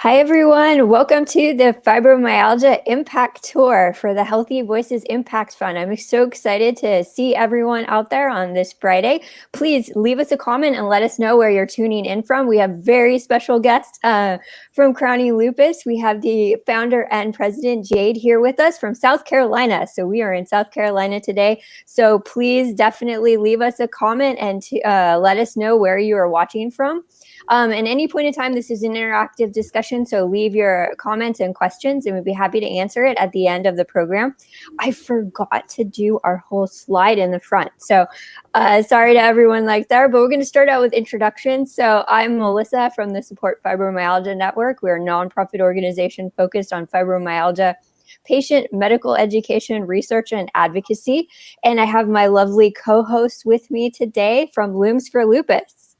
Hi, everyone. Welcome to the Fibromyalgia Impact Tour for the Healthy Voices Impact Fund. I'm so excited to see everyone out there on this Friday. Please leave us a comment and let us know where you're tuning in from. We have very special guests from Crowning Lupus. We have the founder and president, Jade, here with us from South Carolina. So we are in South Carolina today. So please definitely leave us a comment and let us know where you are watching from. At any point in time, this is an interactive discussion, so leave your comments and questions, and we'd be happy to answer it at the end of the program. I forgot to do our whole slide in the front, so sorry to everyone like there, but we're going to start out with introductions. So I'm Melissa from the Support Fibromyalgia Network. We're a nonprofit organization focused on fibromyalgia patient medical education, research, and advocacy. And I have my lovely co-host with me today from Looms for Lupus.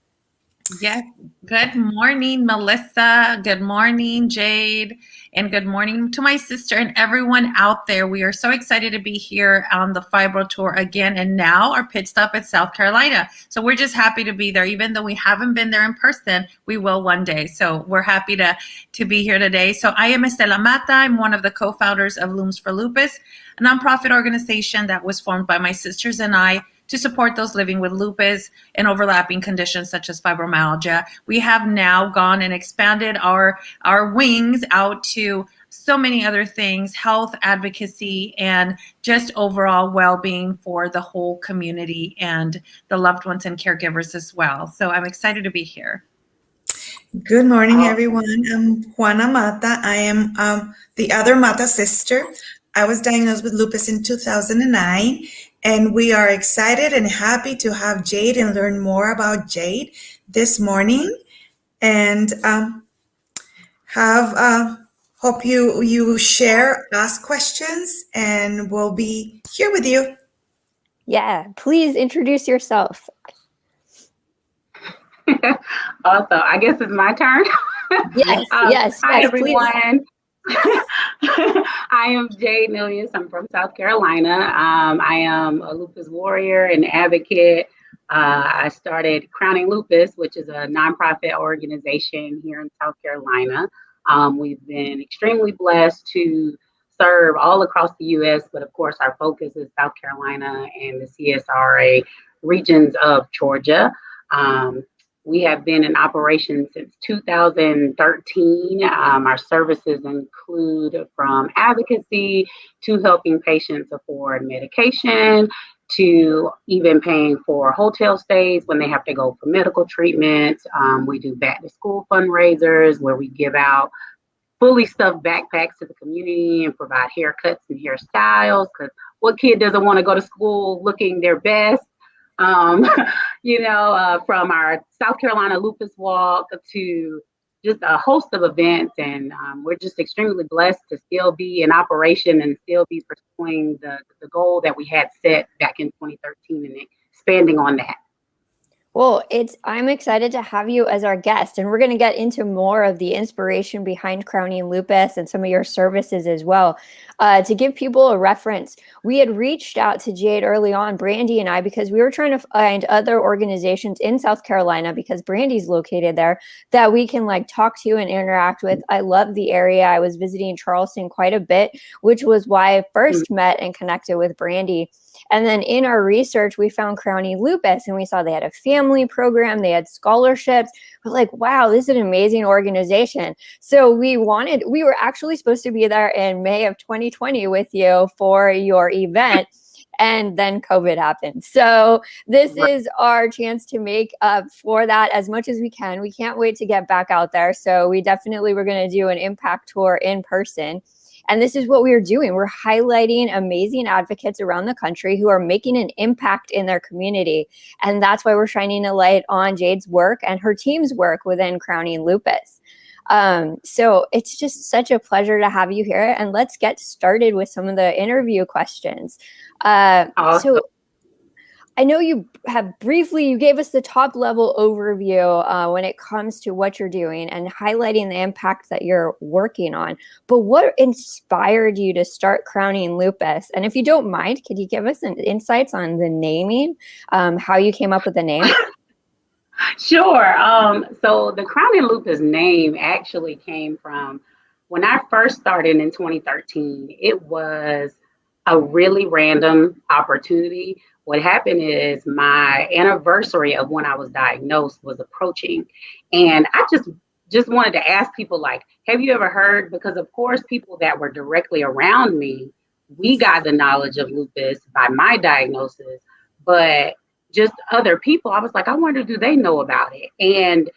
Yes. Good morning, Melissa. Good morning, Jade. And good morning to my sister and everyone out there. We are so excited to be here on the Fibro Tour again. And now our pit stop at South Carolina. So we're just happy to be there. Even though we haven't been there in person, we will one day. So we're happy to be here today. So I am Estela Mata. I'm one of the co-founders of Looms for Lupus, a nonprofit organization that was formed by my sisters and I to support those living with lupus and overlapping conditions such as fibromyalgia. We have now gone and expanded our wings out to so many other things, health advocacy, and just overall well-being for the whole community and the loved ones and caregivers as well. So I'm excited to be here. Good morning, everyone. I'm Juana Mata. I am the other Mata sister. I was diagnosed with lupus in 2009, and we are excited and happy to have Jade and learn more about Jade this morning. And hope you share, ask questions, and we'll be here with you. Yeah, please introduce yourself. Also, I guess it's my turn. Yes. Hi, everyone. I am Jade Nealious. I'm from South Carolina. I am a Lupus Warrior and advocate. I started Crowning Lupus, which is a nonprofit organization here in South Carolina. We've been extremely blessed to serve all across the U.S., but of course our focus is South Carolina and the CSRA regions of Georgia. We have been in operation since 2013. Our services include from advocacy to helping patients afford medication, to even paying for hotel stays when they have to go for medical treatment. We do back to school fundraisers where we give out fully stuffed backpacks to the community and provide haircuts and hairstyles, because what kid doesn't want to go to school looking their best? From our South Carolina Lupus Walk to just a host of events. And we're just extremely blessed to still be in operation and still be pursuing the goal that we had set back in 2013 and expanding on that. Well, I'm excited to have you as our guest, and we're going to get into more of the inspiration behind Crowning Lupus and some of your services as well. To give people a reference, we had reached out to Jade early on, Brandy and I, because we were trying to find other organizations in South Carolina, because Brandy's located there, that we can talk to and interact with. I love the area. I was visiting Charleston quite a bit, which was why I first met and connected with Brandy. And then in our research, we found Crowning Lupus, and we saw they had a family program, they had scholarships. We're like, wow, this is an amazing organization. So we were actually supposed to be there in May of 2020 with you for your event. And then COVID happened. So this is our chance to make up for that as much as we can. We can't wait to get back out there. So we're going to do an impact tour in person. And this is what we are doing. We're highlighting amazing advocates around the country who are making an impact in their community. And that's why we're shining a light on Jade's work and her team's work within Crowning Lupus. So it's just such a pleasure to have you here. And let's get started with some of the interview questions. So I know you gave us the top level overview when it comes to what you're doing and highlighting the impact that you're working on. But what inspired you to start Crowning Lupus? And if you don't mind, could you give us insights on the naming, how you came up with the name? Sure. So the Crowning Lupus name actually came from when I first started in 2013. It was a really random opportunity. What happened is my anniversary of when I was diagnosed was approaching, and I just wanted to ask people like, have you ever heard? Because of course, people that were directly around me, we got the knowledge of lupus by my diagnosis, but just other people, I was like, I wonder, do they know about it? And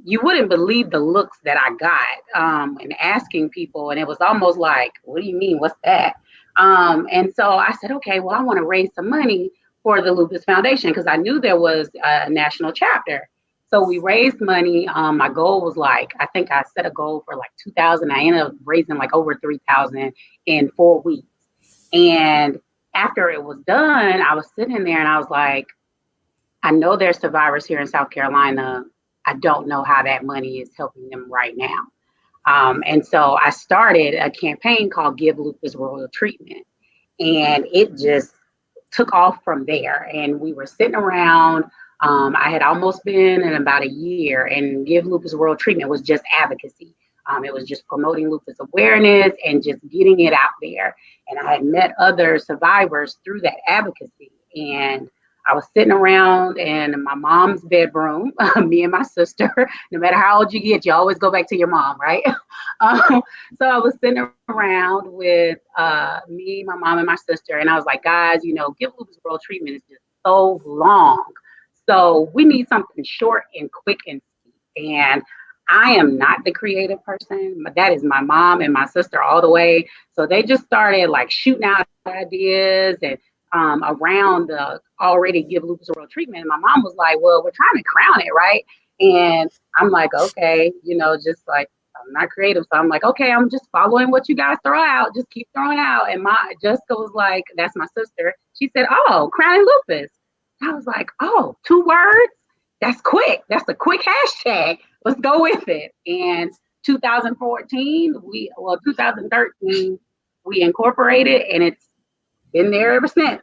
you wouldn't believe the looks that I got and asking people. And it was almost like, what do you mean? What's that? And so I said, okay, well, I want to raise some money for the Lupus Foundation because I knew there was a national chapter. So we raised money. My goal was like, I think I set a goal for like 2,000. I ended up raising like over 3,000 in 4 weeks. And after it was done, I was sitting there and I was like, I know there's survivors here in South Carolina. I don't know how that money is helping them right now. And so I started a campaign called Give Lupus Royal Treatment. And it just took off from there. And we were sitting around. I had almost been in about a year, and Give Lupus Royal Treatment was just advocacy. It was just promoting lupus awareness and just getting it out there. And I had met other survivors through that advocacy. And I was sitting around in my mom's bedroom, me and my sister. No matter how old you get, you always go back to your mom, right? So I was sitting around with me, my mom, and my sister. And I was like, guys, Give Lupus World Treatment is just so long. So we need something short and quick and sweet. And I am not the creative person, but that is my mom and my sister all the way. So they just started like shooting out ideas and around the already Give Lupus World Treatment. And my mom was like, well, we're trying to crown it, right? And I'm like, okay, just like, I'm not creative. So I'm like, okay, I'm just following what you guys throw out. Just keep throwing out. And my Jessica was like, that's my sister. She said, oh, Crowning Lupus. I was like, oh, 2 words? That's quick. That's a quick hashtag. Let's go with it. And 2013, we incorporated, and it's been there ever since.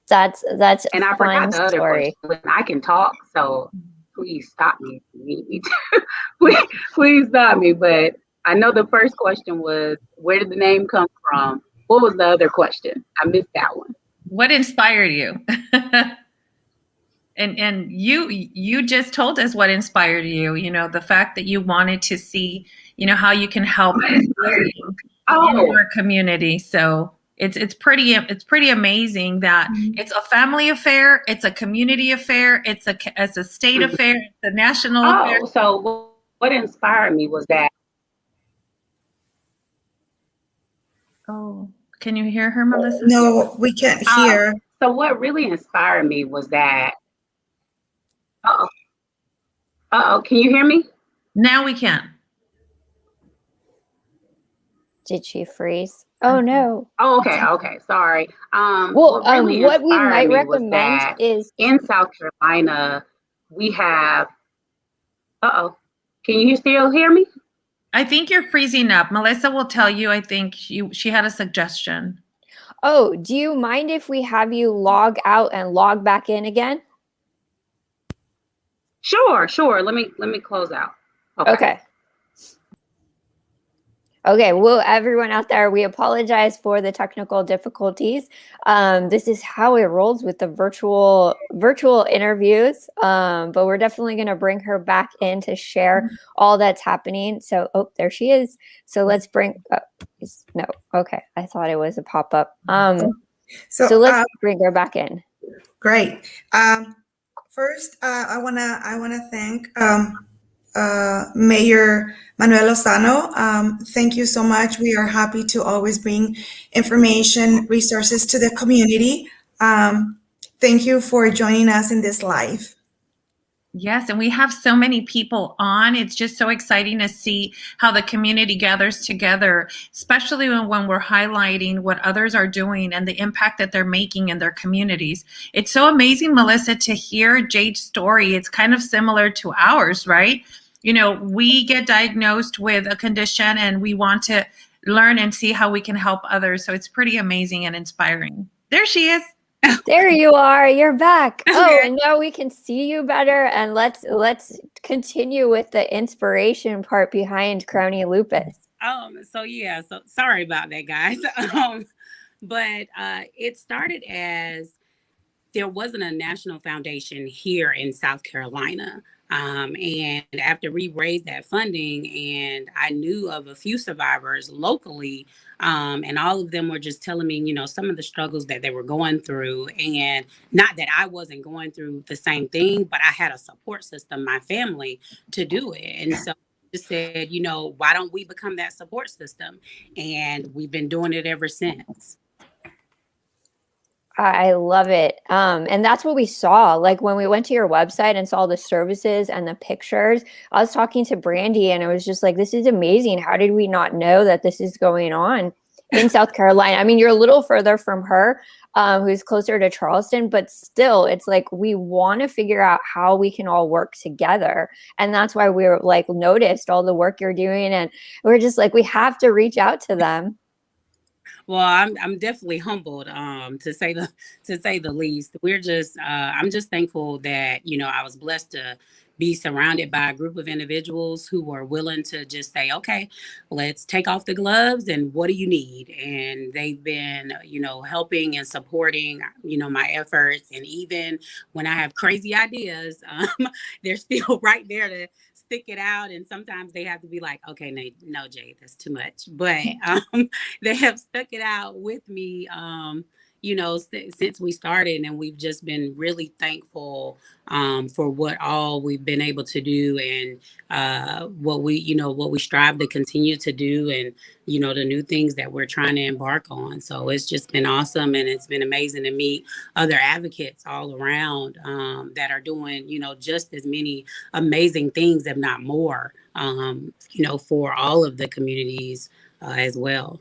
That's and I forgot the other question. I can talk, so please stop me if you need me to. please stop me. But I know the first question was, where did the name come from? What was the other question? I missed that one. What inspired you? And you just told us what inspired you. The fact that you wanted to see, how you can help in your community. So it's pretty amazing that it's a family affair, it's a community affair, it's a state affair, it's a national affair. So what inspired me was that. Oh, can you hear her, Melissa? No, we can't hear. So what really inspired me was that. Can you hear me? Now we can. Did she freeze? Oh no. Oh, okay. Sorry. Well, what we might recommend is in South Carolina, we have. Can you still hear me? I think you're freezing up. Melissa will tell you. I think she had a suggestion. Oh, do you mind if we have you log out and log back in again? Sure. Let me close out. Okay. Well, everyone out there, we apologize for the technical difficulties. This is how it rolls with the virtual interviews. But we're definitely going to bring her back in to share all that's happening. So, there she is. So let's bring. No, okay. I thought it was a pop up. So let's bring her back in. Great. First, I wanna thank Mayor Manuel Lozano. Thank you so much. We are happy to always bring information, resources to the community. Thank you for joining us in this live. Yes, and we have so many people on. It's just so exciting to see how the community gathers together, especially when we're highlighting what others are doing and the impact that they're making in their communities. It's so amazing, Melissa, to hear Jade's story. It's kind of similar to ours, right? We get diagnosed with a condition and we want to learn and see how we can help others. So it's pretty amazing and inspiring. There she is. There you are. You're back. Oh, Okay. and now we can see you better. And let's continue with the inspiration part behind Crowning Lupus. So yeah, so sorry about that, guys. But it started as there wasn't a national foundation here in South Carolina. And after we raised that funding, and I knew of a few survivors locally, and all of them were just telling me, some of the struggles that they were going through. And not that I wasn't going through the same thing, but I had a support system, my family, to do it. And so I just said, why don't we become that support system? And we've been doing it ever since. I love it. And that's what we saw. Like when we went to your website and saw the services and the pictures, I was talking to Brandy and it was just like, this is amazing. How did we not know that this is going on in South Carolina? I mean, you're a little further from her, who's closer to Charleston, but still it's like, we want to figure out how we can all work together. And that's why we're like noticed all the work you're doing. And we're just like, we have to reach out to them. Well, I'm definitely humbled, to say the least. I'm just thankful that I was blessed to be surrounded by a group of individuals who were willing to just say, okay, let's take off the gloves and what do you need? And they've been, helping and supporting, my efforts. And even when I have crazy ideas, they're still right there to stick it out. And sometimes they have to be like, okay, no, Jade, that's too much. But they have stuck it out with me, since we started, and we've just been really thankful for what all we've been able to do, and what we strive to continue to do, and the new things that we're trying to embark on. So it's just been awesome, and it's been amazing to meet other advocates all around, that are doing just as many amazing things, if not more, for all of the communities as well.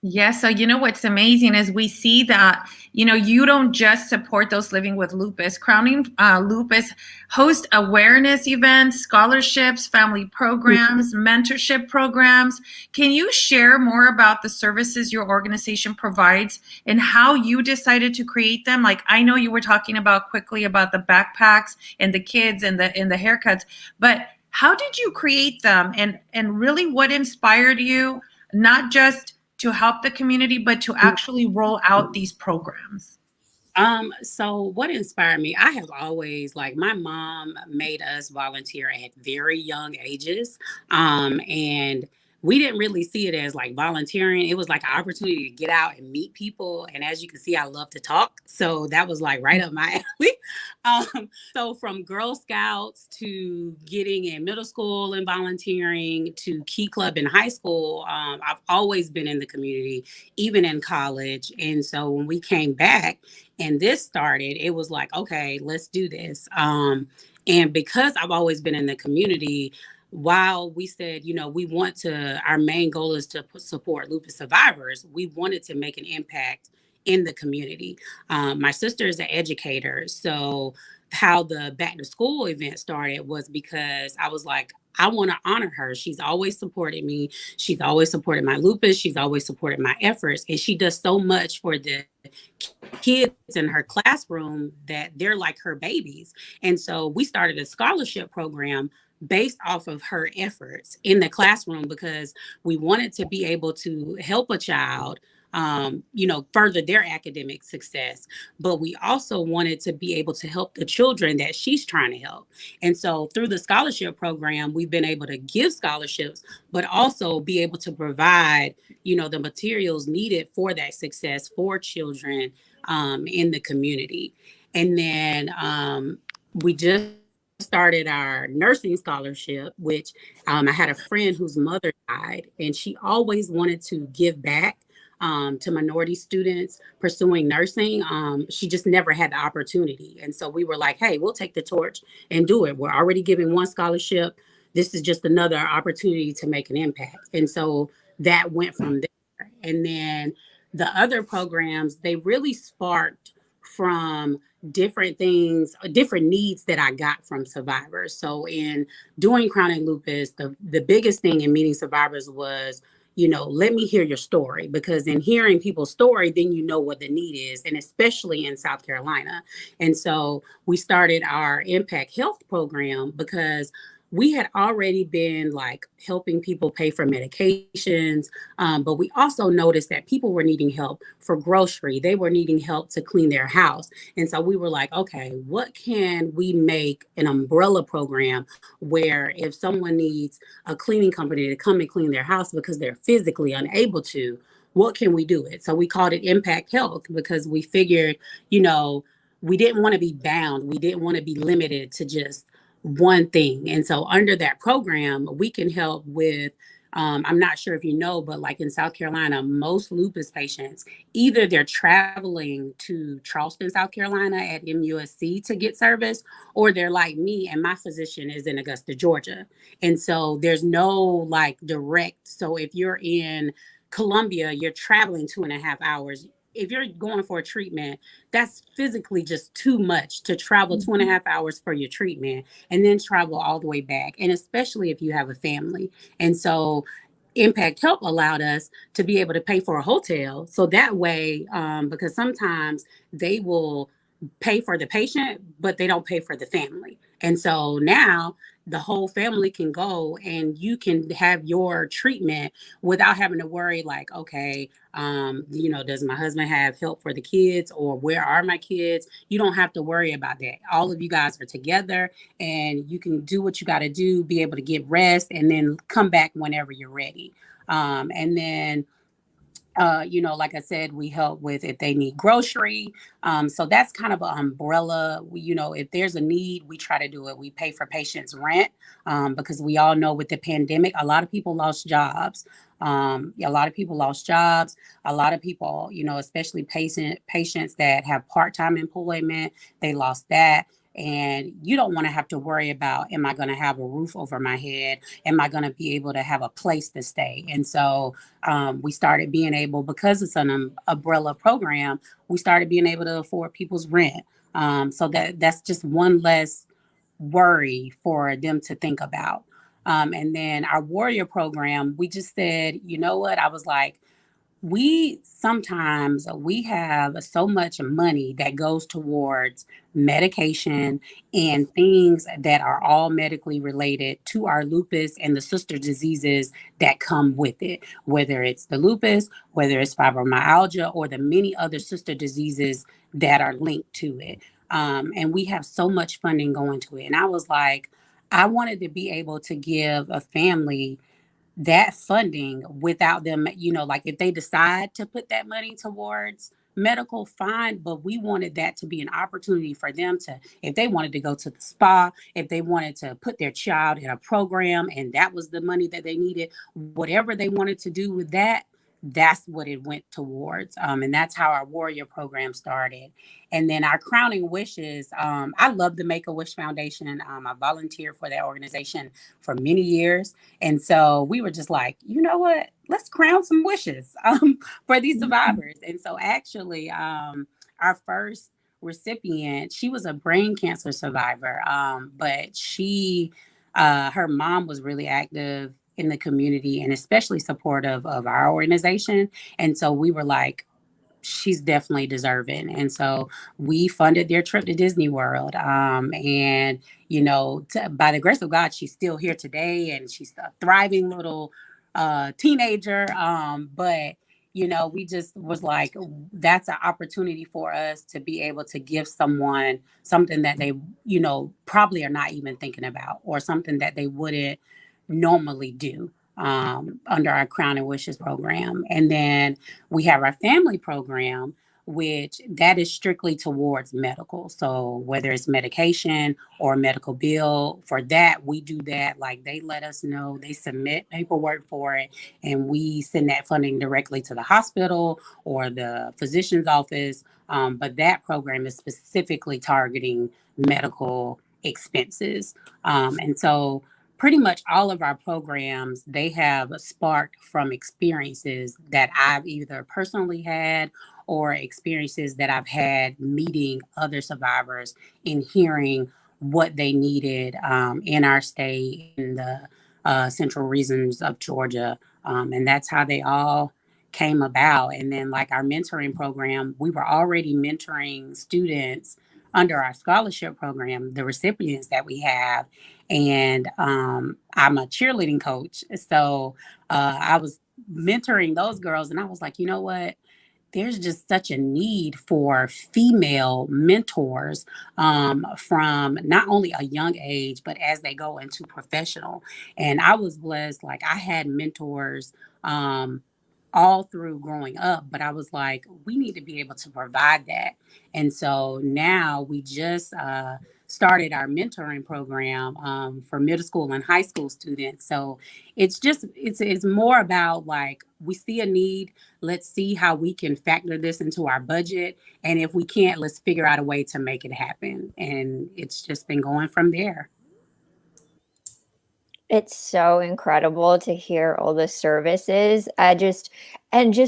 Yeah, so what's amazing is we see that you don't just support those living with lupus. Crowning Lupus hosts awareness events, scholarships, family programs, mentorship programs. Can you share more about the services your organization provides and how you decided to create them? Like, I know you were talking about quickly about the backpacks and the kids and the haircuts, but how did you create them, and really what inspired you, not just to help the community, but to actually roll out these programs? So what inspired me, I have always, like, my mom made us volunteer at very young ages. And we didn't really see it as like volunteering. It was like an opportunity to get out and meet people. And as you can see, I love to talk. So that was like right up my alley. So from Girl Scouts to getting in middle school and volunteering to Key Club in high school, I've always been in the community, even in college. And so when we came back and this started, it was like, okay, let's do this. And because I've always been in the community, while we said, our main goal is to support lupus survivors, we wanted to make an impact in the community. My sister is an educator. So how the back to school event started was because I was like, I want to honor her. She's always supported me. She's always supported my lupus. She's always supported my efforts. And she does so much for the kids in her classroom that they're like her babies. And so we started a scholarship program based off of her efforts in the classroom, because we wanted to be able to help a child, further their academic success. But we also wanted to be able to help the children that she's trying to help. And so through the scholarship program, we've been able to give scholarships, but also be able to provide, the materials needed for that success for children in the community. And then we just started our nursing scholarship, which I had a friend whose mother died, and she always wanted to give back to minority students pursuing nursing. She just never had the opportunity. And so we were like, hey, we'll take the torch and do it. We're already giving one scholarship. This is just another opportunity to make an impact. And so that went from there. And then the other programs, they really sparked from different things, different needs that I got from survivors. So in doing Crowning Lupus, the biggest thing in meeting survivors was, let me hear your story, because in hearing people's story, then you know what the need is, and especially in South Carolina. And so we started our Impact Health program because we had already been like helping people pay for medications, but we also noticed that people were needing help for grocery. They were needing help to clean their house. And so we were like, okay, what can we make an umbrella program where if someone needs a cleaning company to come and clean their house because they're physically unable to, what can we do it? So we called it Impact Health because we figured, we didn't want to be bound. We didn't want to be limited to just one thing. And so under that program, we can help with, I'm not sure if you know, but like in South Carolina, most lupus patients, either they're traveling to Charleston, South Carolina at MUSC to get service, or they're like me and my physician is in Augusta, Georgia. And so there's no like direct. So if you're in Columbia, you're traveling 2.5 hours. If you're going for a treatment, that's physically just too much to travel 2.5 hours for your treatment and then travel all the way back. And especially if you have a family. And so Impact Help allowed us to be able to pay for a hotel. So that way, because sometimes they will pay for the patient, but they don't pay for the family. And so now the whole family can go and you can have your treatment without having to worry like, okay, does my husband have help for the kids, or where are my kids? You don't have to worry about that. All of you guys are together and you can do what you got to do, be able to get rest, and then come back whenever you're ready. And then like I said, we help with if they need grocery. So that's kind of an umbrella. If there's a need, we try to do it. We pay for patients' rent because we all know with the pandemic, a lot of people lost jobs. A lot of people lost jobs. A lot of people, especially patients that have part-time employment, they lost that. And you don't want to have to worry about, am I going to have a roof over my head? Am I going to be able to have a place to stay? And so we started being able, because it's an umbrella program, we started being able to afford people's rent. So that's just one less worry for them to think about. And then our Warrior program, we just said, you know what? I was like, we have so much money that goes towards medication and things that are all medically related to our lupus and the sister diseases that come with it, whether it's the lupus, whether it's fibromyalgia, or the many other sister diseases that are linked to it. And we have so much funding going to it. And I was like, I wanted to be able to give a family that funding without them, like if they decide to put that money towards medical, fine, but we wanted that to be an opportunity for them to, if they wanted to go to the spa, if they wanted to put their child in a program and that was the money that they needed, whatever they wanted to do with that, that's what it went towards. And that's how our Warrior program started. And then our Crowning Wishes, I love the Make-A-Wish Foundation. I volunteered for that organization for many years. And so we were just like, you know what, let's crown some wishes for these survivors. And so actually our first recipient, she was a brain cancer survivor, but her mom was really active in the community and especially supportive of our organization. And so we were like, she's definitely deserving. And so we funded their trip to Disney World. And, by the grace of God, she's still here today and she's a thriving little teenager. But, we just was like, that's an opportunity for us to be able to give someone something that they, probably are not even thinking about, or something that they wouldn't normally do under our Crowning Wishes program. And then we have our family program, which that is strictly towards medical. So whether it's medication or medical bill, for that, we do that. Like they let us know, they submit paperwork for it, and we send that funding directly to the hospital or the physician's office. But that program is specifically targeting medical expenses. And so pretty much all of our programs, they have sparked from experiences that I've either personally had or experiences that I've had meeting other survivors and hearing what they needed in our stay in the central regions of Georgia And that's how they all came about. And then like our mentoring program, we were already mentoring students under our scholarship program, the recipients that we have. And I'm a cheerleading coach. So I was mentoring those girls, and I was like, you know what? There's just such a need for female mentors from not only a young age, but as they go into professional. And I was blessed, like I had mentors all through growing up, but I was like, we need to be able to provide that. And so now we just started our mentoring program for middle school and high school students. So it's more about like we see a need, let's see how we can factor this into our budget, and if we can't, let's figure out a way to make it happen. And it's just been going from there. It's so incredible to hear all the services. Just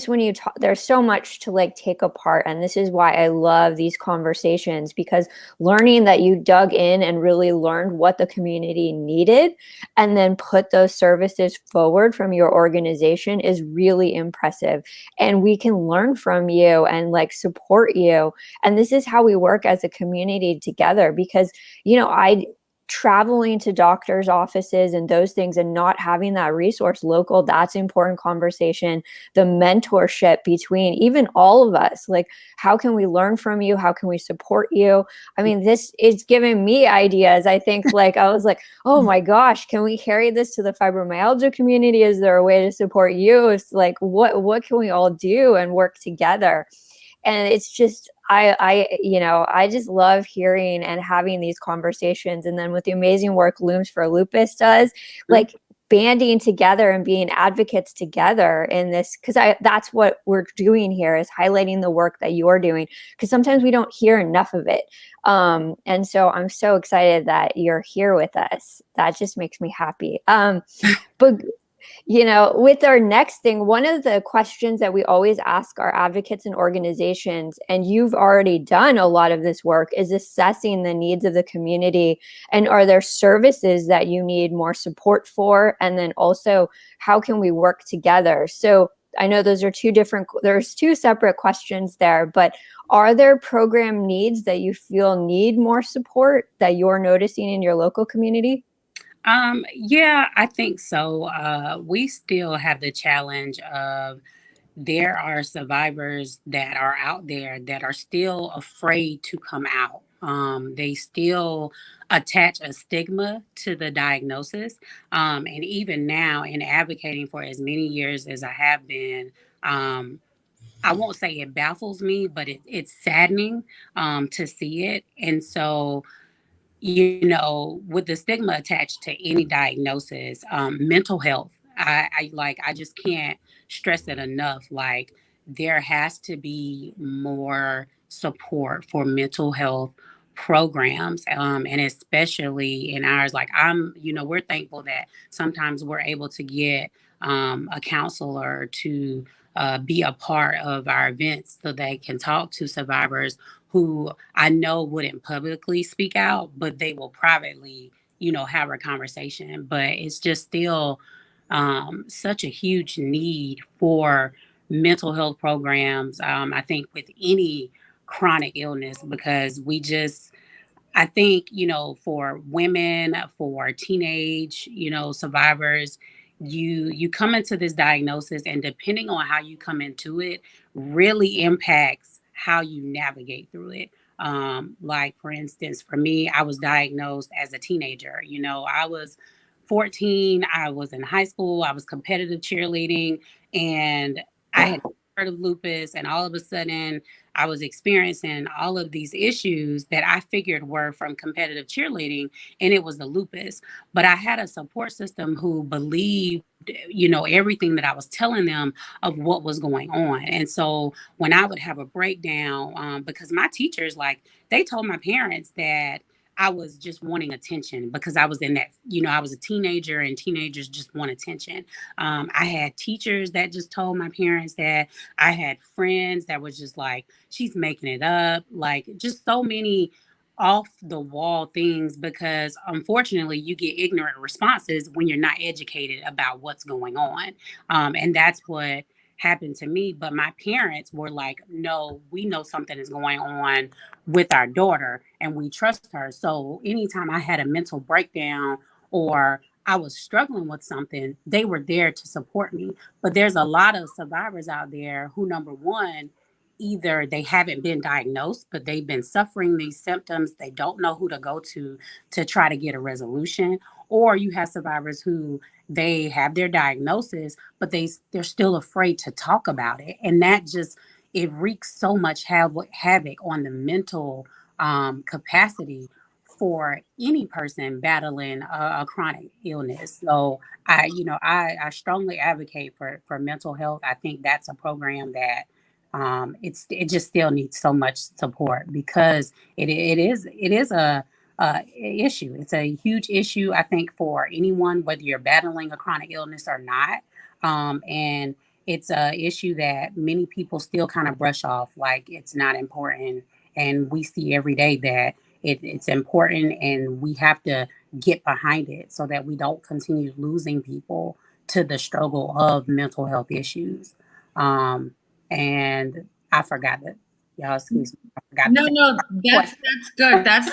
when you talk, there's so much to like take apart. And this is why I love these conversations, because learning that you dug in and really learned what the community needed and then put those services forward from your organization is really impressive. And we can learn from you and like support you. And this is how we work as a community together, because, traveling to doctors' offices and those things and not having that resource local, that's important conversation. The mentorship between even all of us, like how can we learn from you? How can we support you? I mean, this is giving me ideas. I think like, I was like, oh my gosh, can we carry this to the fibromyalgia community? Is there a way to support you? It's like, what can we all do and work together? And it's just, I just love hearing and having these conversations. And then with the amazing work Looms for Lupus does, like banding together and being advocates together in this, because that's what we're doing here, is highlighting the work that you're doing, because sometimes we don't hear enough of it. And so I'm so excited that you're here with us. That just makes me happy. But with our next thing, one of the questions that we always ask our advocates and organizations, and you've already done a lot of this work, is assessing the needs of the community. And are there services that you need more support for? And then also, how can we work together? So I know there's two separate questions there, but are there program needs that you feel need more support that you're noticing in your local community? Yeah, I think so. We still have the challenge of there are survivors that are out there that are still afraid to come out. They still attach a stigma to the diagnosis. And even now, in advocating for as many years as I have been, I won't say it baffles me, but it's saddening to see it. And so, with the stigma attached to any diagnosis, mental health, I just can't stress it enough. Like there has to be more support for mental health programs, and especially in ours. Like we're thankful that sometimes we're able to get a counselor to be a part of our events so they can talk to survivors who I know wouldn't publicly speak out, but they will privately, have a conversation. But it's just still such a huge need for mental health programs. I think with any chronic illness, because I think, for women, for teenage, survivors, you come into this diagnosis, and depending on how you come into it really impacts how you navigate through it. Like for instance, for me, I was diagnosed as a teenager. I was 14, I was in high school, I was competitive cheerleading, and I had heard of lupus, and all of a sudden I was experiencing all of these issues that I figured were from competitive cheerleading, and it was the lupus. But I had a support system who believed, everything that I was telling them of what was going on. And so when I would have a breakdown, because my teachers, like, they told my parents that I was just wanting attention because I was in that, I was a teenager and teenagers just want attention. I had teachers that just told my parents that. I had friends that was just like, she's making it up. Like just so many off the wall things, because unfortunately you get ignorant responses when you're not educated about what's going on. And that's what happened to me. But my parents were like, no, we know something is going on with our daughter and we trust her. So anytime I had a mental breakdown or I was struggling with something, they were there to support me. But there's a lot of survivors out there who, number one, either they haven't been diagnosed, but they've been suffering these symptoms. They don't know who to go to try to get a resolution. Or you have survivors who they have their diagnosis, but they're still afraid to talk about it. And that just, it wreaks so much havoc on the mental capacity for any person battling a chronic illness. So I strongly advocate for mental health. I think that's a program that it just still needs so much support, because it is a issue. It's a huge issue, I think, for anyone, whether you're battling a chronic illness or not. And it's a issue that many people still kind of brush off like it's not important. And we see every day that it's important, and we have to get behind it so that we don't continue losing people to the struggle of mental health issues. And I forgot that, y'all, excuse me. I forgot No, that's good. That's,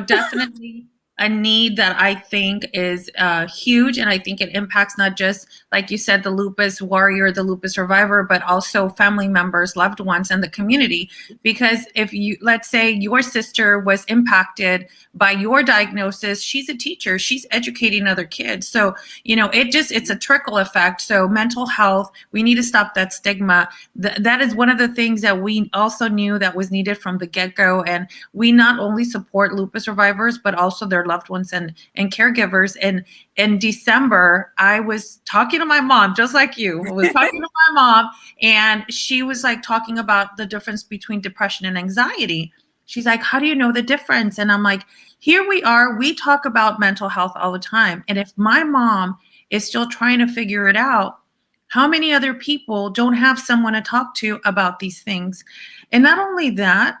definitely a need that I think is huge. And I think it impacts not just, like you said, the lupus warrior, the lupus survivor, but also family members, loved ones, and the community. Because if let's say your sister was impacted by your diagnosis, she's a teacher, she's educating other kids. So, it's a trickle effect. So mental health, we need to stop that stigma. That is one of the things that we also knew that was needed from the get-go. And we not only support lupus survivors, but also their loved ones and caregivers. And in December, I was talking to my mom, just like you. I was talking to my mom, and she was like talking about the difference between depression and anxiety. She's like, how do you know the difference? And I'm like, here we are. We talk about mental health all the time. And if my mom is still trying to figure it out, how many other people don't have someone to talk to about these things? And not only that,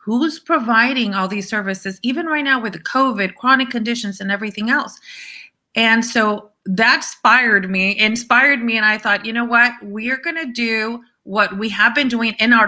who's providing all these services, even right now with the COVID, chronic conditions, and everything else? And so that inspired me. And I thought, you know what? We're going to do what we have been doing in our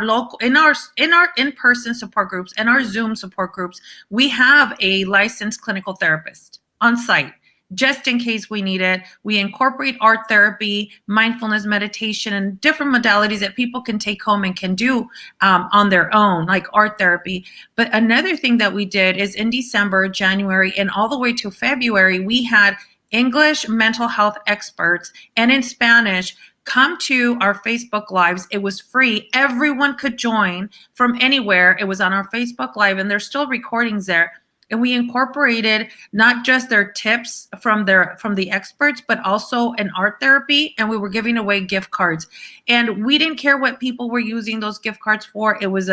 in-person support groups and our Zoom support groups. We have a licensed clinical therapist on site, just in case we need it. We incorporate art therapy, mindfulness meditation, and different modalities that people can take home and can do on their own, like art therapy. But another thing that we did is in December, January, and all the way to February, we had English mental health experts and in Spanish come to our Facebook Lives. It was free. Everyone could join from anywhere. It was on our Facebook Live, and there's still recordings there. And we incorporated not just their tips from the experts, but also an art therapy. And we were giving away gift cards. And we didn't care what people were using those gift cards for. It was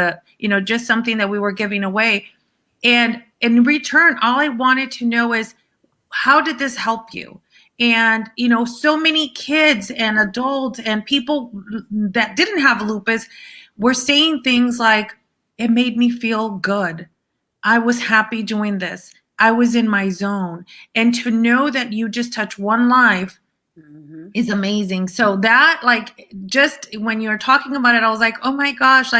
just something that we were giving away. And in return, all I wanted to know is, how did this help you? And, so many kids and adults and people that didn't have lupus were saying things like, it made me feel good. I was happy doing this. I was in my zone. And to know that you just touch one life is amazing. So that, just when you're talking about it, I was like, oh my gosh,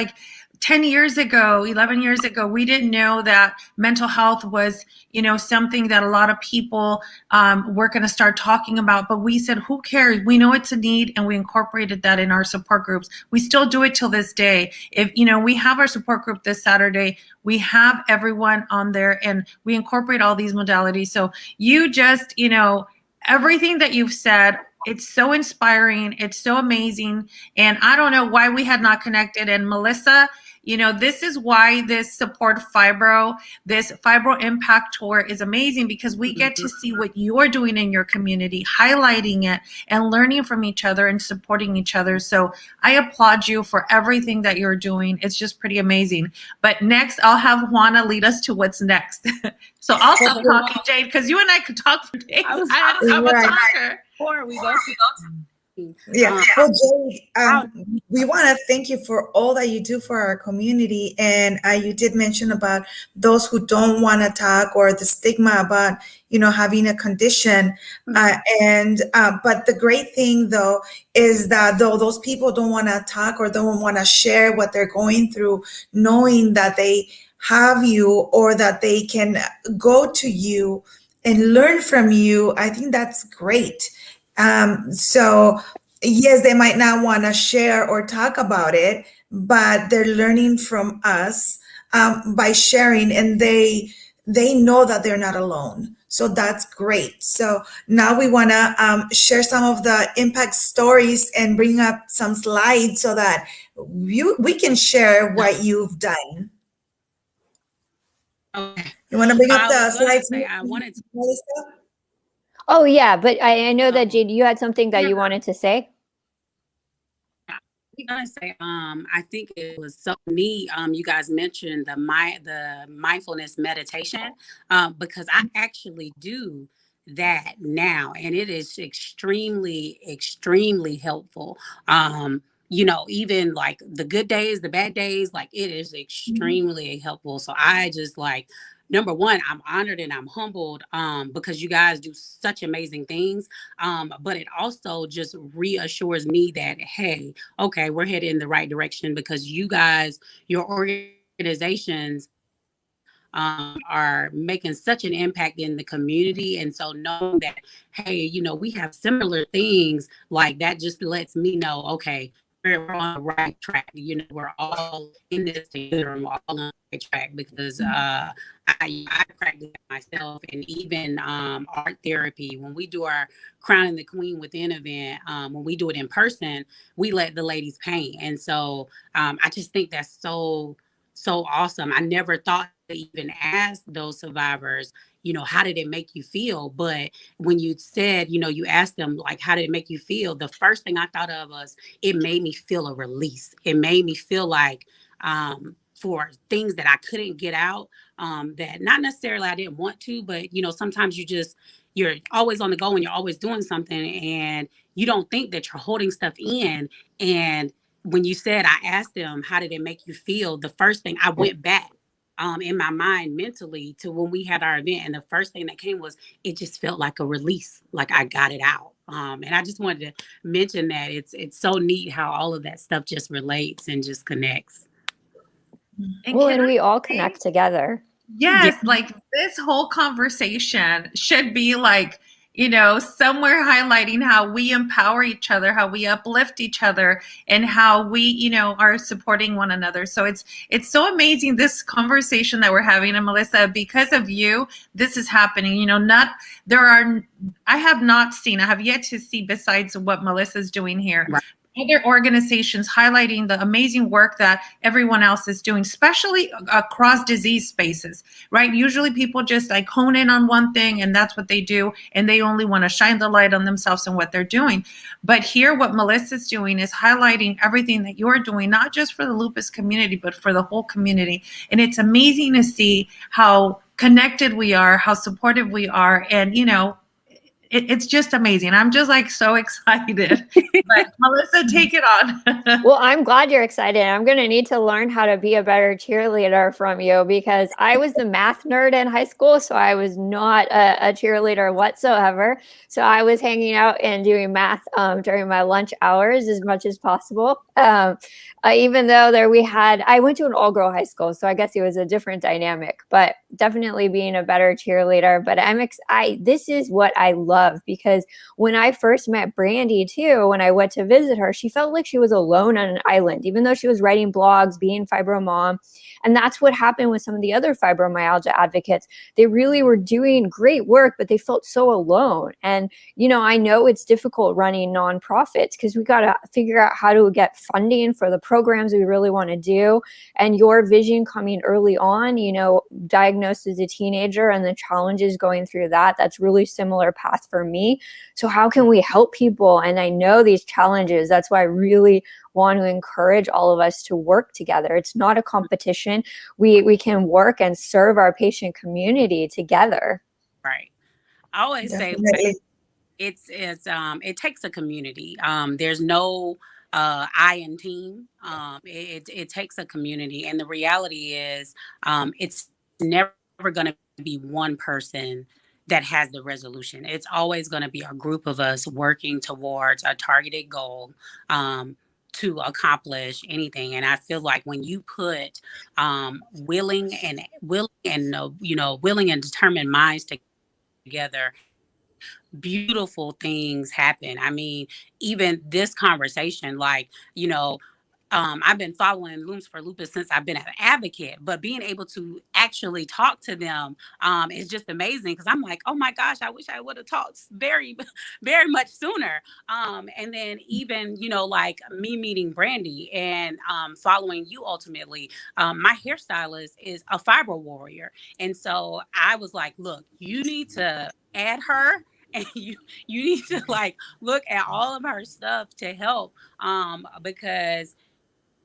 10 years ago, 11 years ago, we didn't know that mental health was, something that a lot of people were going to start talking about. But we said, who cares? We know it's a need, and we incorporated that in our support groups. We still do it till this day. If, we have our support group this Saturday, we have everyone on there, and we incorporate all these modalities. So you just, everything that you've said, it's so inspiring. It's so amazing. And I don't know why we had not connected. And Melissa, this is why this Fibro Impact Tour is amazing, because we get to see what you're doing in your community, highlighting it and learning from each other and supporting each other. So I applaud you for everything that you're doing. It's just pretty amazing. But next, I'll have Juana lead us to what's next. So I'll stop talking, Jade, because you and I could talk for days. I'm a talker. Before we go to Yeah. Well, Jade, How- we want to thank you for all that you do for our community. And you did mention about those who don't want to talk, or the stigma about, having a condition. But the great thing, though, is that though those people don't want to talk or don't want to share what they're going through, knowing that they have you, or that they can go to you and learn from you, I think that's great. So yes, they might not want to share or talk about it, but they're learning from us by sharing, and they know that they're not alone. So that's great. So now we want to share some of the impact stories and bring up some slides so that we can share what you've done. Okay. You want to bring up I the was gonna slides? say I wanted to. Melissa? Oh, yeah, but I know that, Oh. Jade, you had something that you wanted to say. I was gonna say, I think it was so neat. You guys mentioned the mindfulness meditation, because I actually do that now, and it is extremely helpful. Even like the good days, the bad days, like it is extremely helpful. So I just like, number one, I'm honored and I'm humbled because you guys do such amazing things. But it also just reassures me that, hey, okay, we're headed in the right direction, because you guys, your organizations are making such an impact in the community. And so knowing that, hey, we have similar things, like that just lets me know, okay, we're on the right track. We're all in this together, and we're all on the right track, because I practice myself, and even art therapy. When we do our Crowning the Queen Within event, when we do it in person, we let the ladies paint. And so I just think that's so awesome. I never thought to even ask those survivors, how did it make you feel? But when you said, you asked them, like, how did it make you feel? The first thing I thought of was, it made me feel a release. It made me feel like for things that I couldn't get out, that not necessarily I didn't want to, but, sometimes you're always on the go and you're always doing something, and you don't think that you're holding stuff in. And when you said, I asked them, how did it make you feel? The first thing, I went back in my mind mentally to when we had our event. And the first thing that came was, it just felt like a release, like I got it out. And I just wanted to mention that it's so neat how all of that stuff just relates and just connects. And we all connect together. Yes, like this whole conversation should be like, somewhere highlighting how we empower each other, how we uplift each other, and how we, are supporting one another. So it's so amazing, this conversation that we're having. And Melissa, because of you, this is happening. I have yet to see, besides what Melissa's doing here, Right. Other organizations highlighting the amazing work that everyone else is doing, especially across disease spaces, right? Usually people just like hone in on one thing and that's what they do, and they only want to shine the light on themselves and what they're doing. But here, what Melissa's doing is highlighting everything that you're doing, not just for the lupus community, but for the whole community. And it's amazing to see how connected we are, how supportive we are, and it's just amazing. I'm just like so excited. But Melissa, take it on. Well, I'm glad you're excited. I'm going to need to learn how to be a better cheerleader from you, because I was the math nerd in high school. So I was not a cheerleader whatsoever. So I was hanging out and doing math during my lunch hours as much as possible. Even though I went to an all-girl high school, so I guess it was a different dynamic, but definitely being a better cheerleader. But this is what I love, because when I first met Brandy too, when I went to visit her, she felt like she was alone on an island, even though she was writing blogs, being fibro mom. And that's what happened with some of the other fibromyalgia advocates. They really were doing great work, but they felt so alone. And, I know it's difficult running nonprofits, because we got to figure out how to get funding for the programs we really want to do. And your vision coming early on, diagnosed as a teenager and the challenges going through that's really similar path for me. So how can we help people? And I know these challenges. That's why I really want to encourage all of us to work together. It's not a competition. We can work and serve our patient community together. Right. I always say, Definitely. it takes a community. There's no I in team. It takes a community, and the reality is, it's never going to be one person that has the resolution. It's always going to be a group of us working towards a targeted goal. To accomplish anything. And I feel like when you put willing and willing and determined minds together, beautiful things happen. I mean, even this conversation, I've been following Looms for Lupus since I've been an advocate, but being able to actually talk to them is just amazing, because I'm like, oh my gosh, I wish I would have talked very, very much sooner. And then even, like me meeting Brandy and following you ultimately, my hairstylist is a Fibro Warrior. And so I was like, look, you need to add her. And you need to like look at all of her stuff to help, because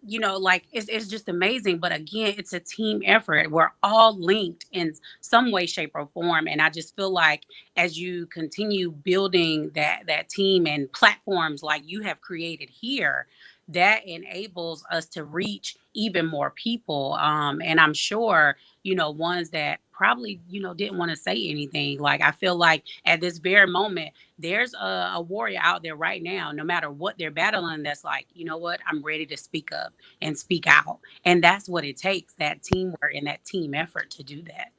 it's just amazing. But again, it's a team effort. We're all linked in some way, shape, or form. And I just feel like as you continue building that team and platforms like you have created here, that enables us to reach even more people. And I'm sure, ones that probably, didn't want to say anything. Like, I feel like at this very moment, there's a warrior out there right now, no matter what they're battling, that's like, you know what, I'm ready to speak up and speak out. And that's what it takes, that teamwork and that team effort to do that.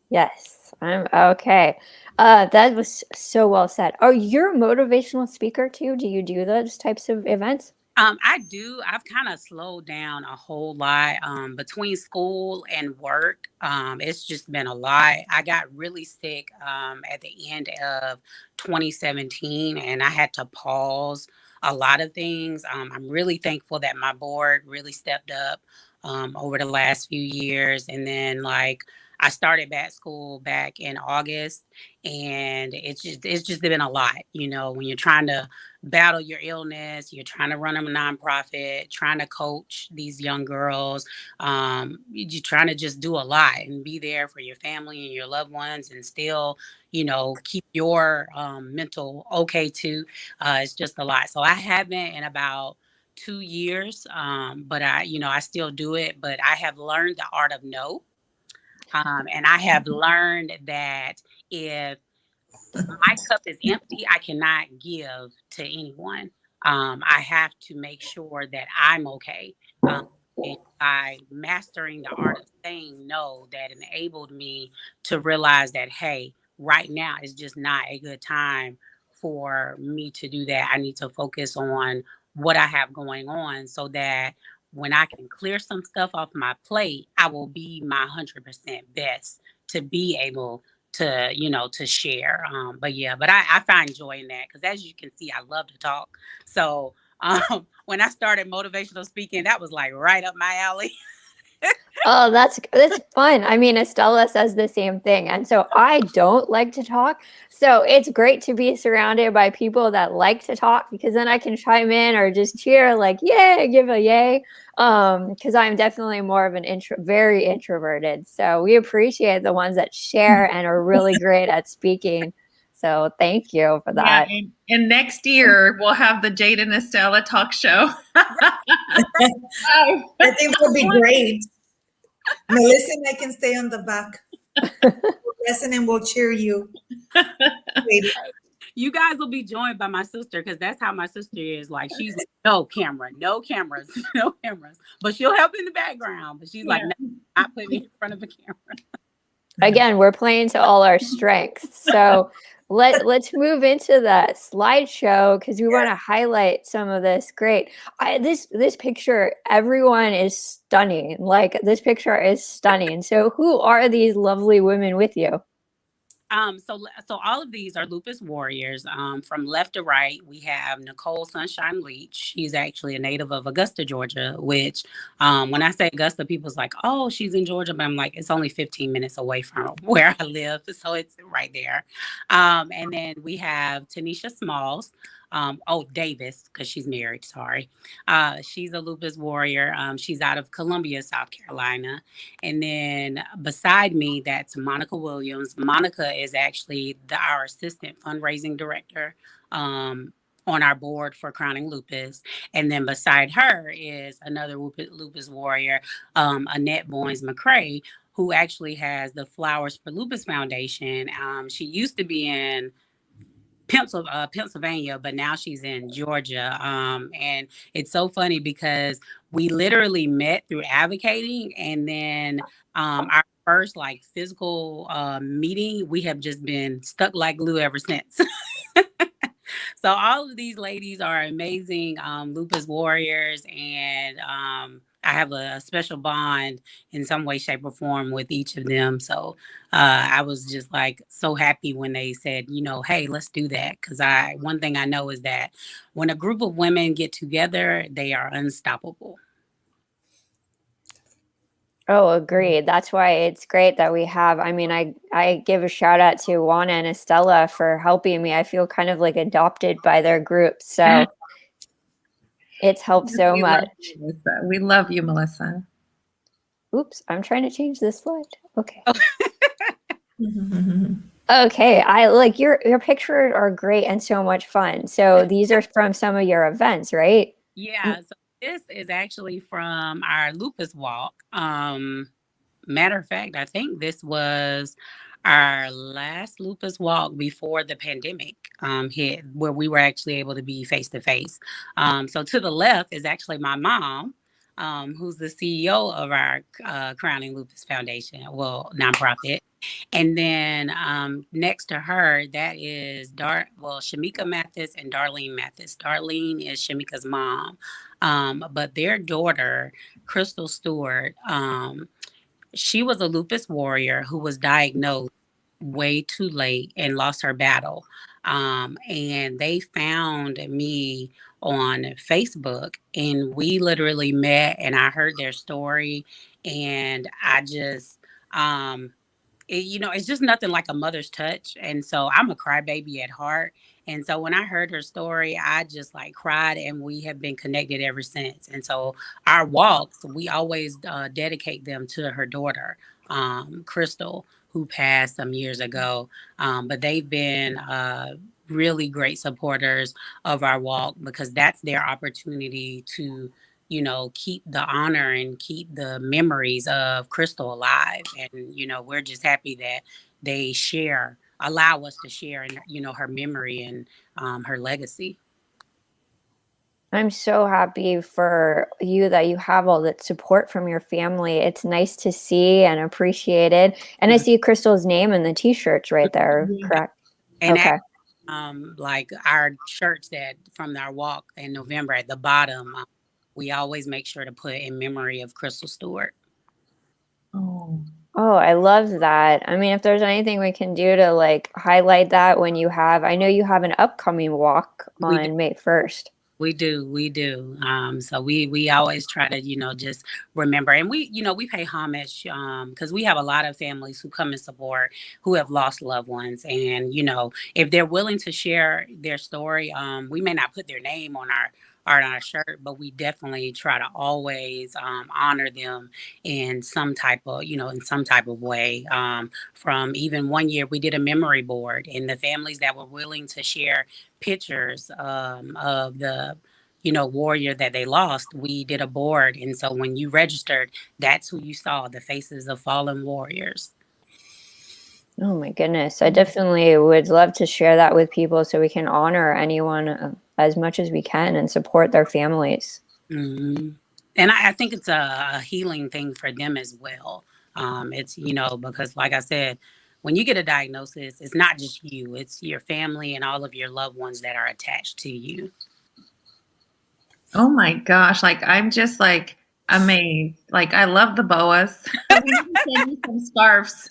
Yes, I'm okay. That was so well said. Are you a motivational speaker too? Do you do those types of events? I do. I've kind of slowed down a whole lot between school and work. It's just been a lot. I got really sick at the end of 2017, and I had to pause a lot of things. I'm really thankful that my board really stepped up over the last few years. And then, like, I started back school back in August, and it's just been a lot, when you're trying to battle your illness, you're trying to run a nonprofit, trying to coach these young girls, you're trying to just do a lot and be there for your family and your loved ones, and still, keep your mental okay too. It's just a lot. So I haven't in about 2 years, but I still do it. But I have learned the art of no. And I have learned that if my cup is empty, I cannot give to anyone. I have to make sure that I'm okay. And by mastering the art of saying no, that enabled me to realize that, hey, right now is just not a good time for me to do that. I need to focus on what I have going on, so that when I can clear some stuff off my plate, I will be my 100% best to be able to, to share. But I find joy in that, because as you can see, I love to talk. So when I started motivational speaking, that was like right up my alley. Oh, that's fun. I mean, Estella says the same thing. And so I don't like to talk. So it's great to be surrounded by people that like to talk, because then I can chime in or just cheer like, yay, give a yay. Because I'm definitely more of an very introverted. So we appreciate the ones that share and are really great at speaking. So thank you for that. Yeah, and next year we'll have the Jade and Estella talk show. I think that'll be great. Melissa and I can stay on the back. Listen, and we'll cheer you. You guys will be joined by my sister, because that's how my sister is. Like, she's like, no cameras, no cameras. But she'll help in the background. But she's like, no, not put me in front of a camera. Again, we're playing to all our strengths. So let's move into that slideshow, because we want to highlight some of this. Great. This picture, everyone is stunning. Like, this picture is stunning. So who are these lovely women with you? So all of these are Lupus Warriors. From left to right, we have Nicole Sunshine Leach. She's actually a native of Augusta, Georgia, which when I say Augusta, people's like, oh, she's in Georgia. But I'm like, it's only 15 minutes away from where I live. So it's right there. And then we have Tanisha Smalls. Davis, because she's married, sorry. She's a lupus warrior. She's out of Columbia, South Carolina. And then beside me, that's Monica Williams. Monica is actually our assistant fundraising director on our board for Crowning Lupus. And then beside her is another lupus warrior, Annette Boynes McCrae, who actually has the Flowers for Lupus Foundation. She used to be in Pennsylvania, but now she's in Georgia. And it's so funny because we literally met through advocating, and then our first like physical meeting, we have just been stuck like glue ever since. So all of these ladies are amazing lupus warriors, and I have a special bond in some way, shape, or form with each of them. So I was just like so happy when they said, hey, let's do that. Because one thing I know is that when a group of women get together, they are unstoppable. Oh, agreed. That's why it's great that we have, I give a shout out to Juana and Estella for helping me. I feel kind of like adopted by their group. So it's helped so much. We love you, Melissa. Oops, I'm trying to change this slide. Okay. Okay, I like your pictures are great and so much fun. So these are from some of your events, right? Yeah. So this is actually from our lupus walk. Matter of fact, I think this was our last lupus walk before the pandemic hit, where we were actually able to be face to face. So to the left is actually my mom, who's the CEO of our Crowning Lupus Foundation, nonprofit. And then next to her, that is Shamika Mathis and Darlene Mathis. Darlene is Shamika's mom. But their daughter, Crystal Stewart, she was a lupus warrior who was diagnosed way too late and lost her battle. And they found me on Facebook, and we literally met, and I heard their story, and I just it's just nothing like a mother's touch. And so I'm a crybaby at heart. And so when I heard her story, I just like cried, and we have been connected ever since. And so our walks, we always dedicate them to her daughter, Crystal, who passed some years ago. But they've been really great supporters of our walk, because that's their opportunity to keep the honor and keep the memories of Crystal alive. And, we're just happy that they allow us to share in, her memory and her legacy. I'm so happy for you that you have all that support from your family. It's nice to see and appreciated. And I see Crystal's name in the t-shirts right there, correct? And okay. Like our shirts that from our walk in November, at the bottom, we always make sure to put in memory of Crystal Stewart. Oh, I love that. If there's anything we can do to like highlight that I know you have an upcoming walk on May 1st. We do. So we always try to, just remember, and we pay homage because we have a lot of families who come and support, who have lost loved ones. And, if they're willing to share their story, we may not put their name on our shirt, but we definitely try to always honor them in some type of way. From even one year, we did a memory board, and the families that were willing to share pictures of the warrior that they lost, we did a board. And so when you registered, that's who you saw, the faces of fallen warriors. Oh my goodness. I definitely would love to share that with people so we can honor anyone as much as we can and support their families. Mm-hmm. And I think it's a healing thing for them as well. It's, because like I said, when you get a diagnosis, it's not just you, it's your family and all of your loved ones that are attached to you. Oh my gosh. I'm just amazed. I love the boas. Some scarves.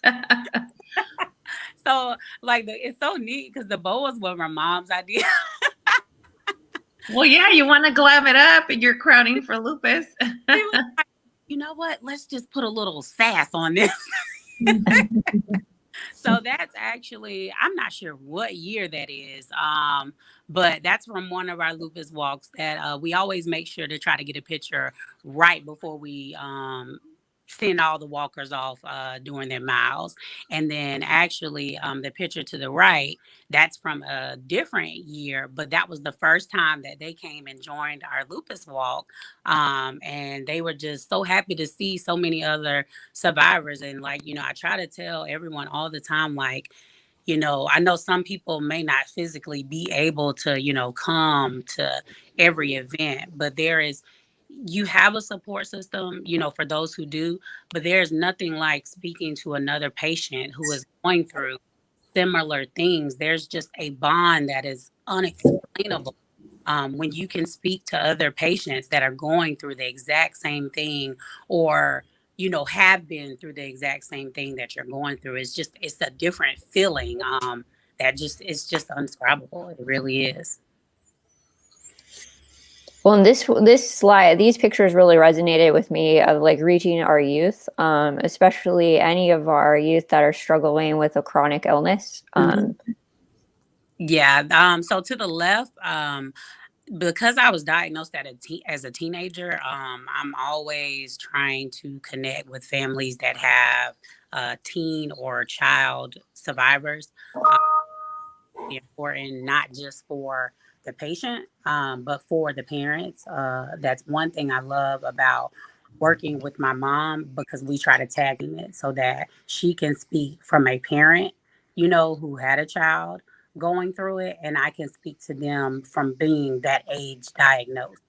So it's so neat because the boas were my mom's idea. Well, yeah, you want to glam it up, and you're crowning for lupus. You know what? Let's just put a little sass on this. So that's actually, I'm not sure what year that is, but that's from one of our lupus walks that we always make sure to try to get a picture right before we send all the walkers off during their miles. And then actually the picture to the right, that's from a different year, but that was the first time that they came and joined our lupus walk. And they were just so happy to see so many other survivors. And like, I try to tell everyone all the time, like, I know some people may not physically be able to, come to every event, but you have a support system, for those who do, but there's nothing like speaking to another patient who is going through similar things. There's just a bond that is unexplainable when you can speak to other patients that are going through the exact same thing, or have been through the exact same thing that you're going through. It's a different feeling that it's just undescribable. It really is. Well, in this slide, these pictures really resonated with me of like reaching our youth, especially any of our youth that are struggling with a chronic illness. Yeah. So to the left, because I was diagnosed as a teenager, I'm always trying to connect with families that have teen or child survivors. Important, not just for the patient, but for the parents. That's one thing I love about working with my mom, because we try to tag in it so that she can speak from a parent, who had a child going through it, and I can speak to them from being that age diagnosed.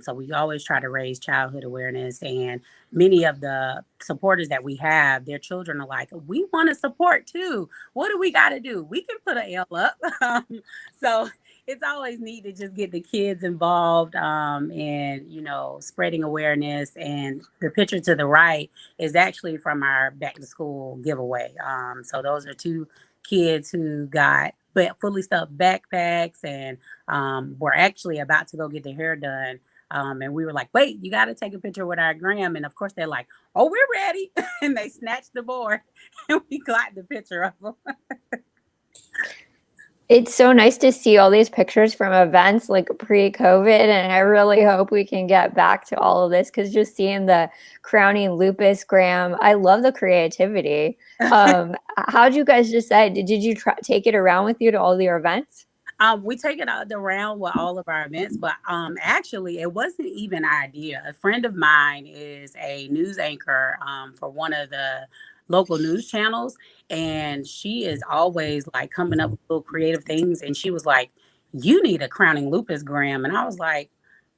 So we always try to raise childhood awareness, and many of the supporters that we have, their children are like, we want to support too. What do we got to do? We can put an L up. So it's always neat to just get the kids involved and, spreading awareness. And the picture to the right is actually from our back to school giveaway. So those are two kids who got fully stuffed backpacks and were actually about to go get their hair done. And we were like, wait, you got to take a picture with our gram. And of course, they're like, oh, we're ready. And they snatched the board and we got the picture of them. It's so nice to see all these pictures from events like pre-COVID, and I really hope we can get back to all of this, because just seeing the Crowning Lupus gram, I love the creativity. How'd you guys decide? Did you take it around with you to all your events? We take it around with all of our events, but actually, it wasn't even our idea. A friend of mine is a news anchor for one of the local news channels, and she is always like coming up with little creative things. And she was like, "You need a Crowning Lupus gram," and I was like,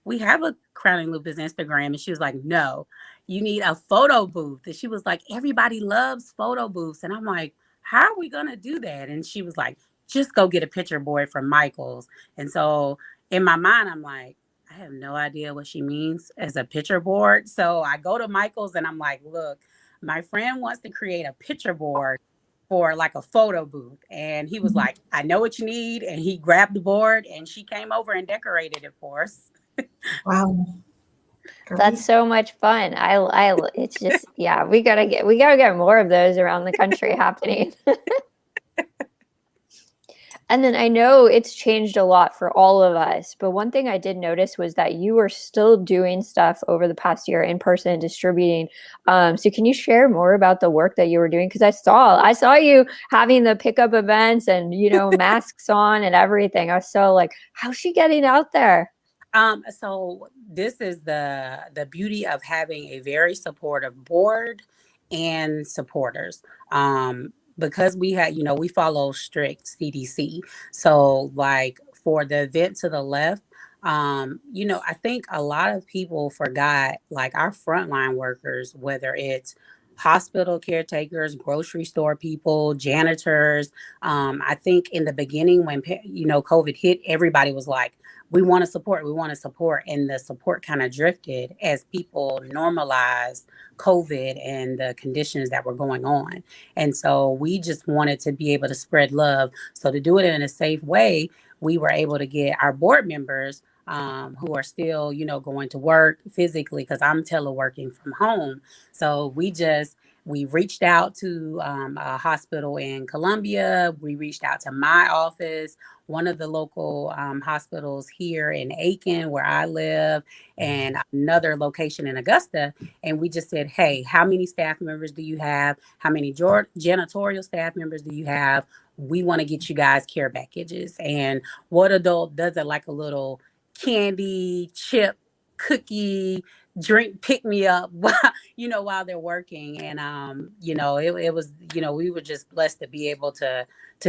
"We have a Crowning Lupus Instagram," and she was like, "No, you need a photo booth." And she was like, "Everybody loves photo booths," and I'm like, "How are we gonna do that?" And she was like, just go get a picture board from Michael's. And so in my mind, I'm like, I have no idea what she means as a picture board. So I go to Michael's and I'm like, look, my friend wants to create a picture board for like a photo booth. And he was like, I know what you need. And he grabbed the board and she came over and decorated it for us. Wow. That's so much fun. It's just, yeah, we gotta get more of those around the country happening. And then I know it's changed a lot for all of us, but one thing I did notice was that you were still doing stuff over the past year in person, distributing. So can you share more about the work that you were doing? Because I saw you having the pickup events and, masks on and everything. I was so like, how's she getting out there? So this is the beauty of having a very supportive board and supporters. Because we had, we follow strict CDC. So like for the event to the left, I think a lot of people forgot, like our frontline workers, whether it's hospital caretakers, grocery store people, janitors. I think in the beginning when, COVID hit, everybody was like, we want to support. And the support kind of drifted as people normalized COVID and the conditions that were going on. And so we just wanted to be able to spread love. So to do it in a safe way, we were able to get our board members who are still, going to work physically because I'm teleworking from home. So we reached out to a hospital in Columbia. We reached out to my office, one of the local hospitals here in Aiken, where I live, and another location in Augusta. And we just said, hey, how many staff members do you have? How many janitorial staff members do you have? We want to get you guys care packages. And what adult doesn't like a little candy, chip, cookie, drink, pick me up while they're working. And it was, we were just blessed to be able to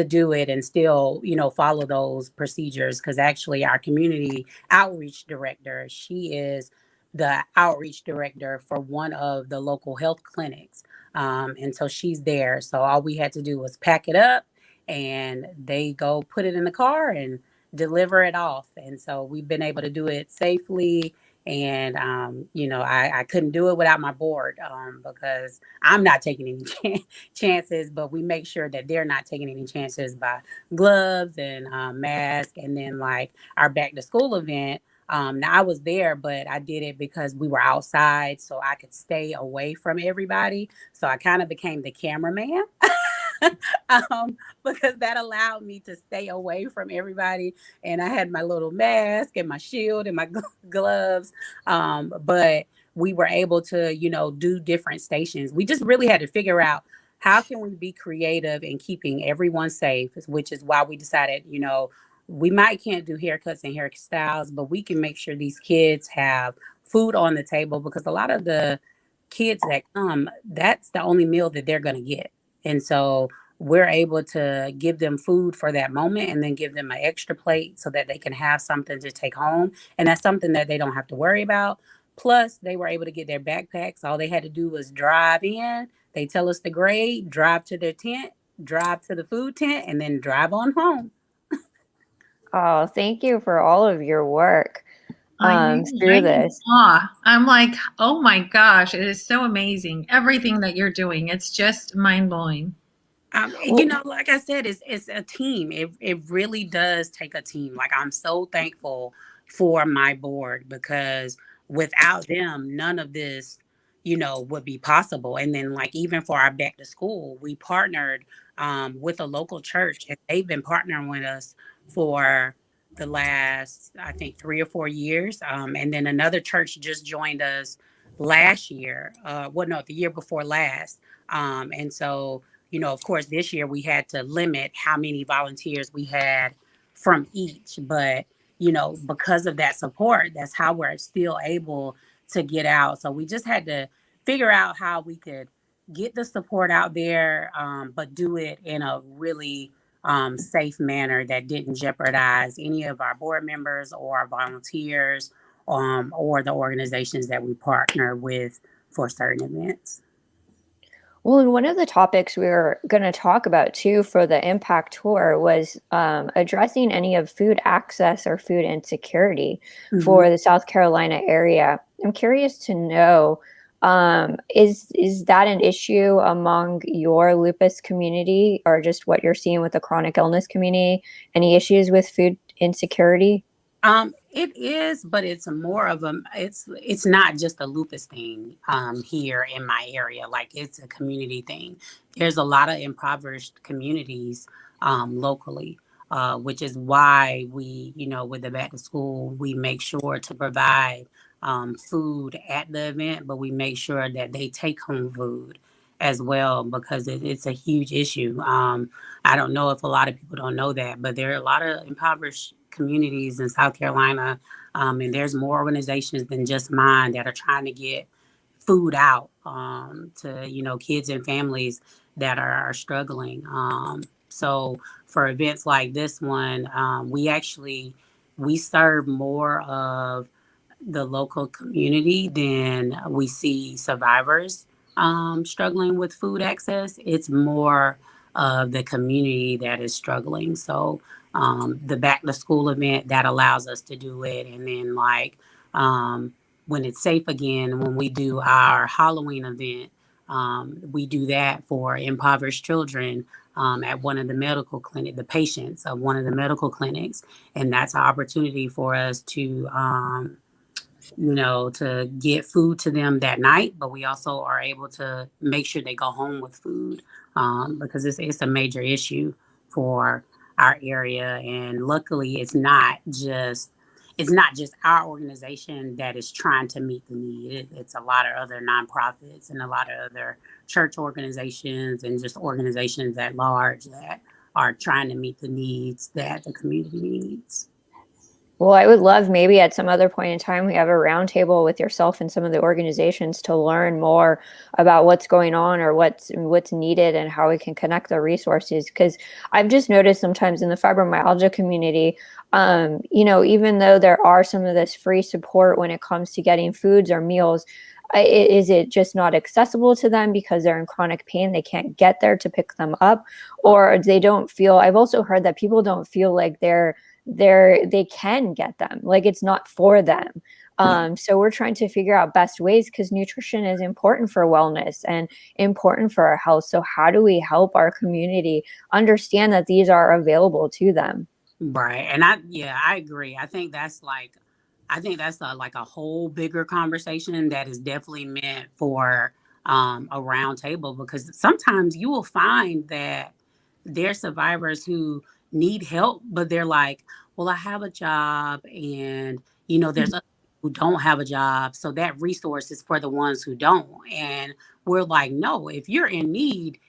do it and still, follow those procedures, because actually our community outreach director, she is the outreach director for one of the local health clinics. And so she's there. So all we had to do was pack it up and they go put it in the car and deliver it off. And so we've been able to do it safely. And, I couldn't do it without my board, because I'm not taking any chances, but we make sure that they're not taking any chances by gloves and masks. And then like our back to school event, now I was there, but I did it because we were outside so I could stay away from everybody. So I kind of became the cameraman. Because that allowed me to stay away from everybody. And I had my little mask and my shield and my gloves. But we were able to, do different stations. We just really had to figure out how can we be creative in keeping everyone safe, which is why we decided, we can't do haircuts and hairstyles, but we can make sure these kids have food on the table, because a lot of the kids that come, that's the only meal that they're going to get. And so we're able to give them food for that moment and then give them an extra plate so that they can have something to take home. And that's something that they don't have to worry about. Plus, they were able to get their backpacks. All they had to do was drive in. They tell us the grade, drive to their tent, drive to the food tent, and then drive on home. Oh, thank you for all of your work through this. I'm like, oh my gosh, it is so amazing. Everything that you're doing, it's just mind blowing. Like I said, it's a team. It really does take a team. Like, I'm so thankful for my board, because without them, none of this, would be possible. And then like, even for our back to school, we partnered with a local church, and they've been partnering with us for the last, I think, 3 or 4 years. And then another church just joined us last year. The year before last. And so, of course, this year we had to limit how many volunteers we had from each. But, because of that support, that's how we're still able to get out. So we just had to figure out how we could get the support out there, but do it in a really safe manner that didn't jeopardize any of our board members or our volunteers, or the organizations that we partner with for certain events. Well, and one of the topics we were going to talk about too for the Impact Tour was addressing any of food access or food insecurity for the South Carolina area. I'm curious to know, is that an issue among your lupus community, or just what you're seeing with the chronic illness community? Any issues with food insecurity? It is, but it's more of it's not just a lupus thing here in my area. Like, it's a community thing. There's a lot of impoverished communities locally, which is why we, with the back to school, we make sure to provide food at the event, but we make sure that they take home food as well, because it's a huge issue. I don't know if a lot of people don't know that, but there are a lot of impoverished communities in South Carolina, and there's more organizations than just mine that are trying to get food out to kids and families that are struggling. So for events like this one, we serve more of the local community than we see survivors struggling with food access. It's more of the community that is struggling. So the back to school event, that allows us to do it. And then when it's safe again, when we do our Halloween event, we do that for impoverished children at one of the medical clinic, the patients of one of the medical clinics. And that's an opportunity for us to, to get food to them that night, but we also are able to make sure they go home with food, because it's a major issue for our area. And luckily, it's not just our organization that is trying to meet the need. It's a lot of other nonprofits and a lot of other church organizations and just organizations at large that are trying to meet the needs that the community needs. Well, I would love maybe at some other point in time, we have a roundtable with yourself and some of the organizations to learn more about what's going on or what's needed and how we can connect the resources. Because I've just noticed sometimes in the fibromyalgia community, even though there are some of this free support when it comes to getting foods or meals, is it just not accessible to them because they're in chronic pain? They can't get there to pick them up, or they don't feel, I've also heard that people don't feel like they can get them, like it's not for them. So we're trying to figure out best ways, because nutrition is important for wellness and important for our health. So how do we help our community understand that these are available to them? Right. And I agree. I think that's like a whole bigger conversation that is definitely meant for a round table, because sometimes you will find that there's survivors who need help, but they're like, well, I have a job, and there's other people who don't have a job, so that resource is for the ones who don't. And we're like, no, if you're in need,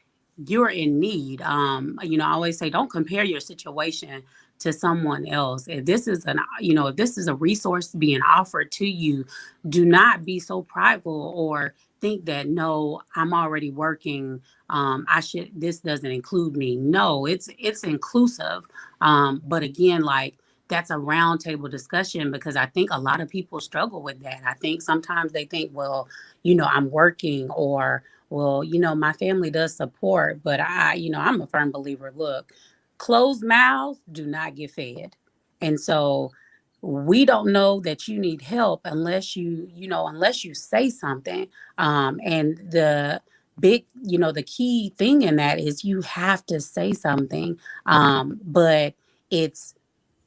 you're in need. I always say, don't compare your situation to someone else. If this is a resource being offered to you, do not be so prideful or think that, no, I'm already working. This doesn't include me. No, it's inclusive. But again, like, that's a roundtable discussion, because I think a lot of people struggle with that. I think sometimes they think, well, I'm working, or, well, my family does support, but I'm a firm believer. Look, closed mouths do not get fed. And so we don't know that you need help unless you say something. And the key thing in that is you have to say something. But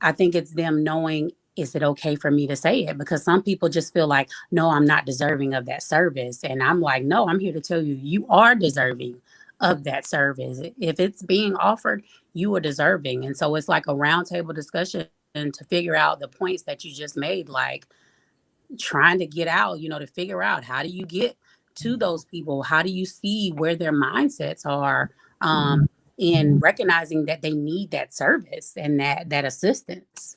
I think it's them knowing, is it okay for me to say it? Because some people just feel like, no, I'm not deserving of that service. And I'm like, no, I'm here to tell you, you are deserving of that service. If it's being offered, you are deserving. And so it's like a roundtable discussion to figure out the points that you just made, like trying to get out, to figure out, how do you get to those people? How do you see where their mindsets are, in recognizing that they need that service and that assistance?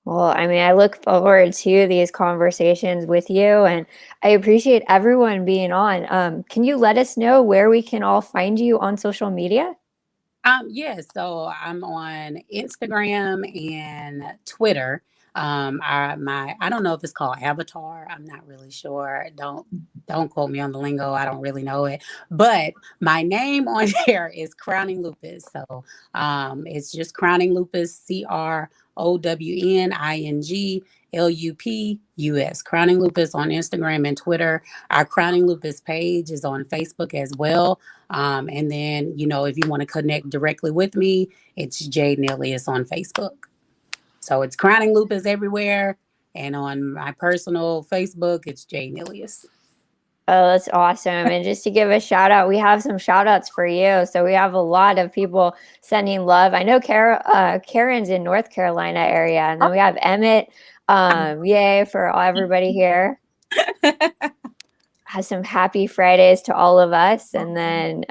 Well, I mean, I look forward to these conversations with you, and I appreciate everyone being on. Can you let us know where we can all find you on social media? Yes, so I'm on Instagram and Twitter. I don't know if it's called Avatar. I'm not really sure. Don't quote me on the lingo. I don't really know it. But my name on there is Crowning Lupus. So it's just Crowning Lupus, CROWNINGLUPUS. Crowning Lupus on Instagram and Twitter. Our Crowning Lupus page is on Facebook as well. And then, if you want to connect directly with me, it's Jade Nealious on Facebook. So it's Crowning Lupus everywhere. And on my personal Facebook, it's Jade Nealious. Oh, that's awesome. And just to give a shout out, we have some shout outs for you. So we have a lot of people sending love. I know Karen's in North Carolina area, and then we have Emmett. Yay for everybody here. Has some happy Fridays to all of us. And then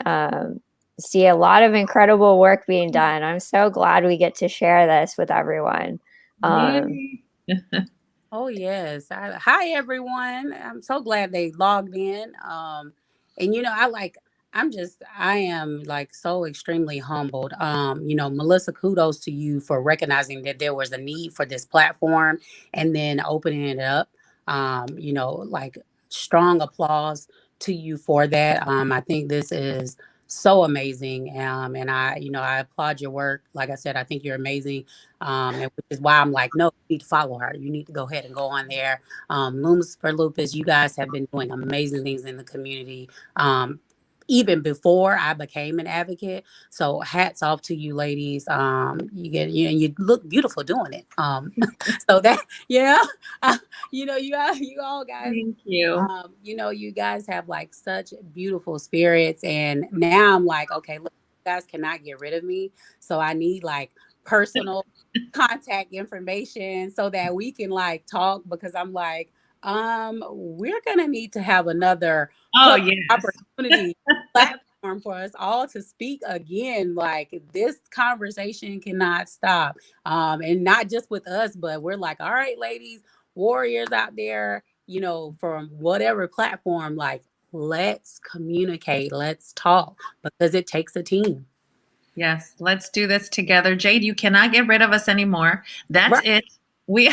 see a lot of incredible work being done. I'm so glad we get to share this with everyone. Oh, yes. Hi, everyone. I'm so glad they logged in. And, I am like so extremely humbled. Melissa, kudos to you for recognizing that there was a need for this platform and then opening it up. Like, strong applause to you for that. I think this is so amazing. And I applaud your work. Like I said, I think you're amazing. And which is why I'm like, no, you need to follow her. You need to go ahead and go on there. Looms for Lupus, you guys have been doing amazing things in the community. even before I became an advocate. So hats off to you ladies. You look beautiful doing it. So that, yeah, you all guys, Thank you. you guys have like such beautiful spirits. And now I'm like, okay, look, you guys cannot get rid of me. So I need like personal contact information so that we can like talk, because I'm like, we're gonna need to have another Oh, yes. opportunity platform for us all to speak again. Like, this conversation cannot stop. And not just with us, but we're like, all right, ladies, warriors out there, from whatever platform, like, let's communicate, let's talk, because it takes a team. Yes, let's do this together. Jade, you cannot get rid of us anymore. That's Right. it. We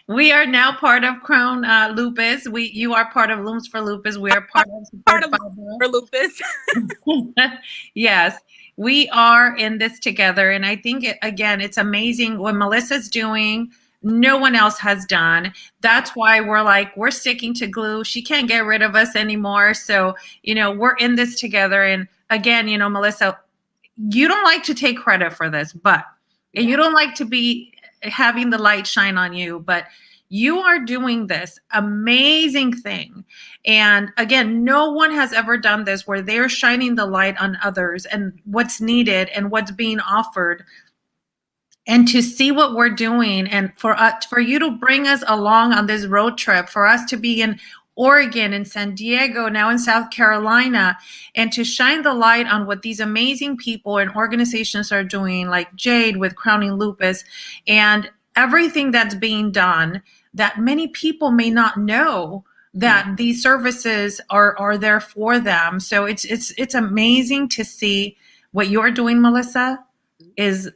we are now part of Crown Lupus. You are part of Looms for Lupus. We are part of Part of for Lupus. Yes, we are in this together. And I think, again, it's amazing what Melissa's doing. No one else has done. That's why we're sticking to glue. She can't get rid of us anymore. So, we're in this together. And again, Melissa, you don't like to take credit for this, and you don't like to be having the light shine on you, but you are doing this amazing thing. And again, no one has ever done this where they're shining the light on others and what's needed and what's being offered. And to see what we're doing, and for you to bring us along on this road trip, for us to be in Oregon and San Diego, now in South Carolina, and to shine the light on what these amazing people and organizations are doing, like Jade with Crowning Lupus, and everything that's being done that many people may not know that these services are there for them. So it's amazing to see what you're doing, Melissa, is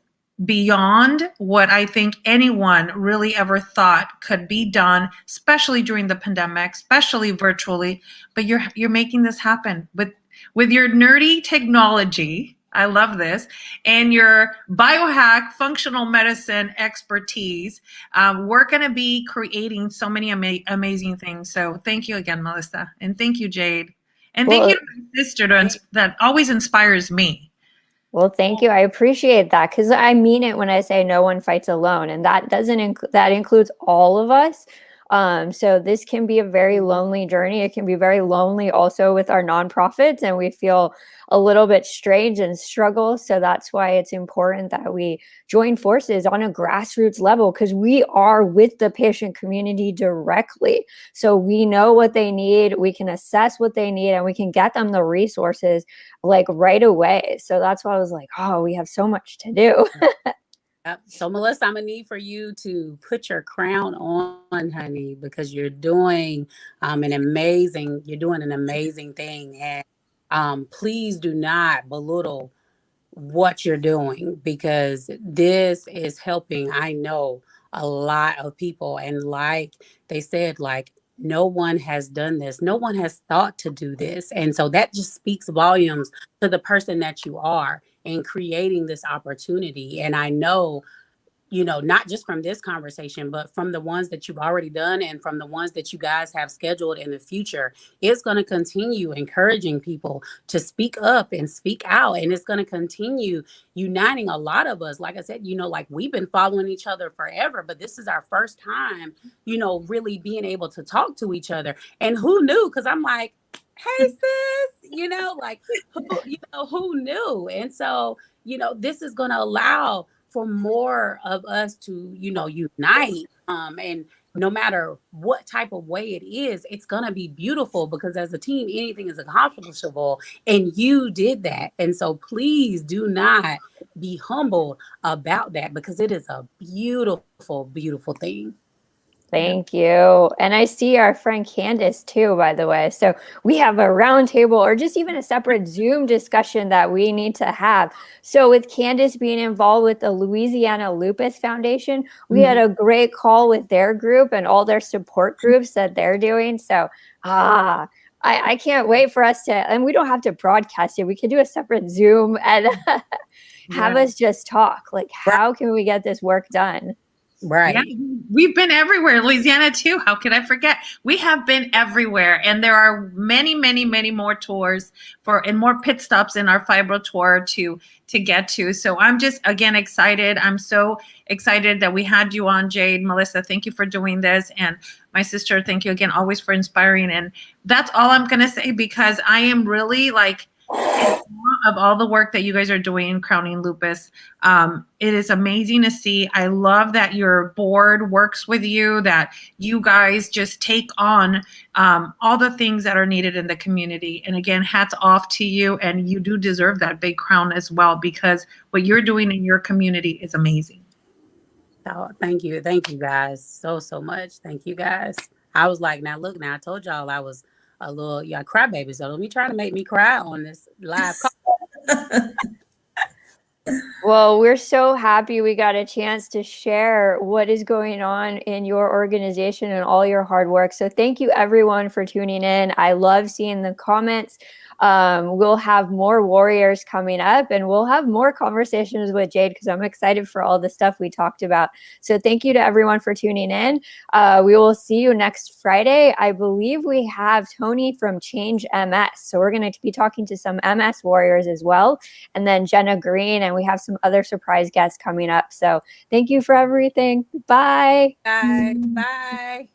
beyond what I think anyone really ever thought could be done, especially during the pandemic, especially virtually. But you're making this happen with your nerdy technology. I love this. And your biohack functional medicine expertise. We're going to be creating so many amazing things. So thank you again, Melissa. And thank you, Jade. And thank you to my sister that always inspires me. Well, thank you. I appreciate that, because I mean it when I say no one fights alone, and that that includes all of us. So this can be a very lonely journey. It can be very lonely also with our nonprofits, and we feel a little bit strange and struggle. So that's why it's important that we join forces on a grassroots level, because we are with the patient community directly. So we know what they need, we can assess what they need, and we can get them the resources like right away. So that's why I was like, oh, we have so much to do. Yep. So Melissa, I'm gonna need for you to put your crown on, honey, because you're doing an amazing thing. And please do not belittle what you're doing, because this is helping, I know, a lot of people. And like they said, like, no one has done this, no one has thought to do this. And so that just speaks volumes to the person that you are in creating this opportunity. And I know, not just from this conversation, but from the ones that you've already done and from the ones that you guys have scheduled in the future, it's going to continue encouraging people to speak up and speak out. And it's going to continue uniting a lot of us. Like I said, like, we've been following each other forever, but this is our first time, really being able to talk to each other. And who knew? Because I'm like, hey, sis, like, who knew? And so, this is going to allow for more of us to, unite. And no matter what type of way it is, it's going to be beautiful, because as a team, anything is accomplishable. And you did that. And so please do not be humbled about that, because it is a beautiful, beautiful thing. Thank you. And I see our friend Candace too, by the way. So we have a roundtable or just even a separate Zoom discussion that we need to have. So with Candace being involved with the Louisiana Lupus Foundation, we had a great call with their group and all their support groups that they're doing. So, I can't wait for us to, and we don't have to broadcast it. We can do a separate Zoom and have us just talk. Like, how can we get this work done? Right. Yeah, we've been everywhere. Louisiana too. How could I forget? We have been everywhere, and there are many, many, many more tours and more pit stops in our Fibro tour to get to. So I'm just again excited. I'm so excited that we had you on, Jade. Melissa, thank you for doing this, and my sister, thank you again, always for inspiring. And that's all I'm gonna say, because I am really like in awe of all the work that you guys are doing in Crowning Lupus. It is amazing to see. I love that your board works with you, that you guys just take on all the things that are needed in the community. And again, hats off to you. And you do deserve that big crown as well, because what you're doing in your community is amazing. Oh, thank you. Thank you guys so much. Thank you guys. I was like, now look, now I told y'all I was a little crybaby, so don't be trying to make me cry on this live call. Well, we're so happy we got a chance to share what is going on in your organization and all your hard work. So thank you everyone for tuning in. I love seeing the comments. We'll have more warriors coming up, and we'll have more conversations with Jade, because I'm excited for all the stuff we talked about. So thank you to everyone for tuning in. We will see you next Friday. I believe we have Tony from Change MS. So we're going to be talking to some MS warriors as well, and then Jenna Green, and we have some other surprise guests coming up. So thank you for everything. Bye. Bye. Bye.